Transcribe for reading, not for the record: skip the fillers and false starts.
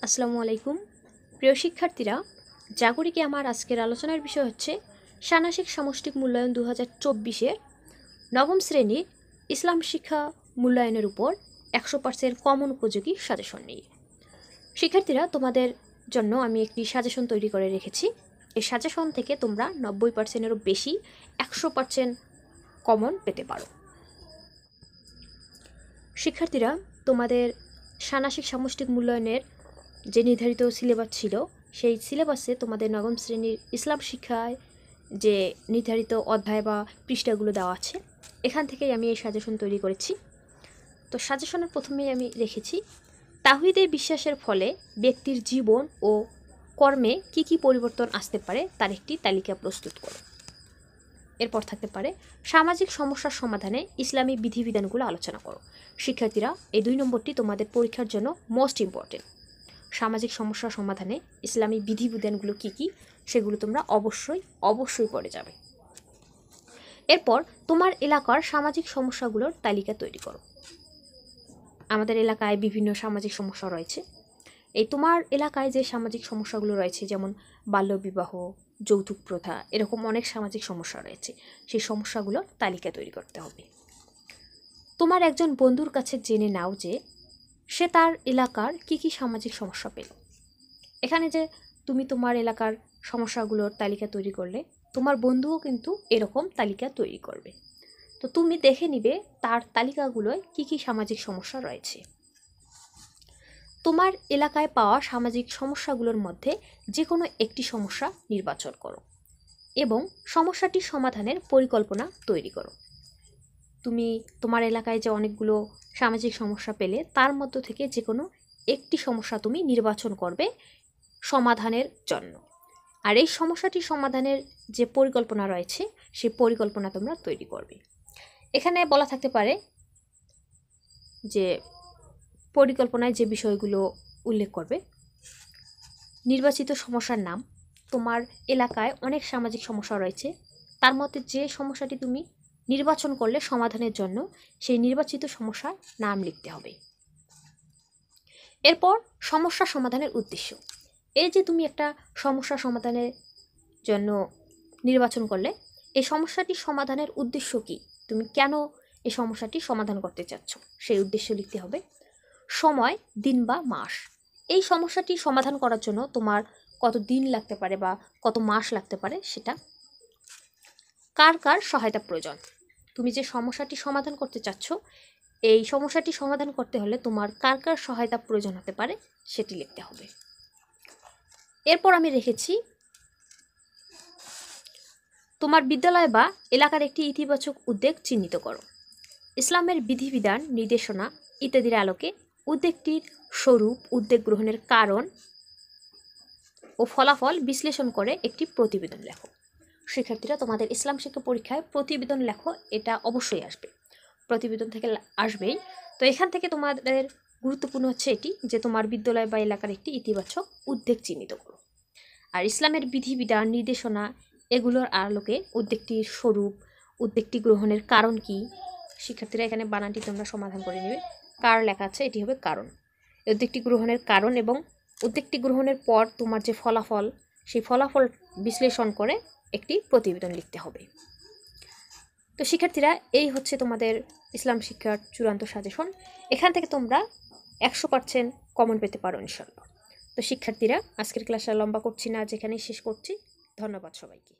আসসালামু আলাইকুম প্রিয় শিক্ষার্থীরা, জাগরিকে আমার আজকের আলোচনার বিষয় হচ্ছে ষান্মাসিক সামষ্টিক মূল্যায়ন 2024-এর নবম শ্রেণীর ইসলাম শিক্ষা মূল্যায়নের উপর 100% কমন উপযোগী সাজেশন নিয়ে। শিক্ষার্থীরা, তোমাদের জন্য আমি একটি সাজেশন তৈরি করে রেখেছি। এই সাজেশন থেকে তোমরা 90%-এরও বেশি 100% কমন পেতে পারো। শিক্ষার্থীরা, তোমাদের ষান্মাসিক সামষ্টিক মূল্যায়নের যে নির্ধারিত সিলেবাস ছিল, সেই সিলেবাসে তোমাদের নবম শ্রেণীর ইসলাম শিক্ষায় যে নির্ধারিত অধ্যায় বা পৃষ্ঠাগুলো দেওয়া আছে, এখান থেকেই আমি এই সাজেশন তৈরি করেছি। তো সাজেশনের প্রথমেই আমি রেখেছি তাওহীদে বিশ্বাসের ফলে ব্যক্তির জীবন ও কর্মে কি কি পরিবর্তন আসতে পারে তার একটি তালিকা প্রস্তুত করো। এরপর থাকতে পারে সামাজিক সমস্যার সমাধানে ইসলামী বিধিবিধানগুলো আলোচনা করো। শিক্ষার্থীরা, এই 2 নম্বরটি তোমাদের পরীক্ষার জন্য মোস্ট ইম্পর্টেন্ট। সামাজিক সমস্যার সমাধানে ইসলামী বিধিবিধানগুলো কি কি সেগুলো তোমরা অবশ্যই পড়ে যাবে। এরপর তোমার এলাকার সামাজিক সমস্যাগুলোর তালিকা তৈরি করো। আমাদের এলাকায় বিভিন্ন সামাজিক সমস্যা রয়েছে। এই তোমার এলাকায় যে সামাজিক সমস্যাগুলো রয়েছে, যেমন বাল্যবিবাহ, যৌতুক প্রথা, এরকম অনেক সামাজিক সমস্যা রয়েছে, সেই সমস্যাগুলোর তালিকা তৈরি করতে হবে। তোমার একজন বন্ধুর কাছে জেনে নাও যে সে তার এলাকার কি কি সামাজিক সমস্যা পেল। এখানে যে তুমি তোমার এলাকার সমস্যাগুলোর তালিকা তৈরি করলে, তোমার বন্ধুও কিন্তু এরকম তালিকা তৈরি করবে। তো তুমি দেখে নিবে তার তালিকাগুলোয় কি কি সামাজিক সমস্যা রয়েছে। তোমার এলাকায় পাওয়া সামাজিক সমস্যাগুলোর মধ্যে যে কোনো একটি সমস্যা নির্বাচন করো এবং সমস্যাটি সমাধানের পরিকল্পনা তৈরি করো। তুমি তোমার এলাকায় যে অনেকগুলো সামাজিক সমস্যা পেলে, তার মধ্য থেকে যে কোনো একটি সমস্যা তুমি নির্বাচন করবে সমাধানের জন্য। আর এই সমস্যাটি সমাধানের যে পরিকল্পনা রয়েছে, সেই পরিকল্পনা তোমরা তৈরি করবে। এখানে বলা থাকতে পারে যে পরিকল্পনায় যে বিষয়গুলো উল্লেখ করবে: নির্বাচিত সমস্যার নাম। তোমার এলাকায় অনেক সামাজিক সমস্যা রয়েছে, তার মধ্যে যে সমস্যাটি তুমি নির্বাচন করলে সমাধানের জন্য, সেই নির্বাচিত সমস্যার নাম লিখতে হবে। এরপর সমস্যা সমাধানের উদ্দেশ্য। এই যে তুমি একটা সমস্যা সমাধানের জন্য নির্বাচন করলে, এই সমস্যাটি সমাধানের উদ্দেশ্য কি, তুমি কেন এই সমস্যাটি সমাধান করতে চাচ্ছ, সেই উদ্দেশ্য লিখতে হবে। সময়, দিন বা মাস। এই সমস্যাটি সমাধান করার জন্য তোমার কত দিন লাগতে পারে বা কত মাস লাগতে পারে সেটা। কার কার সহায়তা প্রয়োজন। তুমি যে সমস্যাটি সমাধান করতে চাচ্ছ, এই সমস্যাটি সমাধান করতে হলে তোমার কার কার সহায়তা প্রয়োজন হতে পারে সেটি লিখতে হবে। এরপর আমি রেখেছি তোমার বিদ্যালয় বা এলাকার একটি ইতিবাচক উদ্যোগ চিহ্নিত করো। ইসলামের বিধিবিধান, নির্দেশনা ইত্যাদির আলোকে উদ্যোগটির স্বরূপ, উদ্যোগ গ্রহণের কারণ ও ফলাফল বিশ্লেষণ করে একটি প্রতিবেদন লেখো। শিক্ষার্থীরা, তোমাদের ইসলাম শিক্ষা পরীক্ষায় প্রতিবেদন লেখো, এটা অবশ্যই আসবে, প্রতিবেদন থেকে আসবেই। তো এখান থেকে তোমাদের গুরুত্বপূর্ণ হচ্ছে এটি যে তোমার বিদ্যালয় বা এলাকার একটি ইতিবাচক উদ্যোগ চিহ্নিত করো। আর ইসলামের বিধিবিধান, নির্দেশনা এগুলোর আলোকে উদ্যোগটির স্বরূপ, উদ্যোগটি গ্রহণের কারণ কি। শিক্ষার্থীরা, এখানে বানানটি তোমরা সমাধান করে নেবে। কার লেখা আছে, এটি হবে কারণ। উদ্যোগটি গ্রহণের কারণ এবং উদ্যোগটি গ্রহণের পর তোমার যে ফলাফল, সেই ফলাফল বিশ্লেষণ করে একটি প্রতিবেদন লিখতে হবে। তো শিক্ষার্থীরা, এই হচ্ছে তোমাদের ইসলাম শিক্ষার চূড়ান্ত সাজেশন। এখান থেকে তোমরা 100% কমন পেতে পারো ইনশাআল্লাহ। তো শিক্ষার্থীরা, আজকের ক্লাসটা লম্বা করছি না, যেখানেই শেষ করছি। ধন্যবাদ সবাইকে।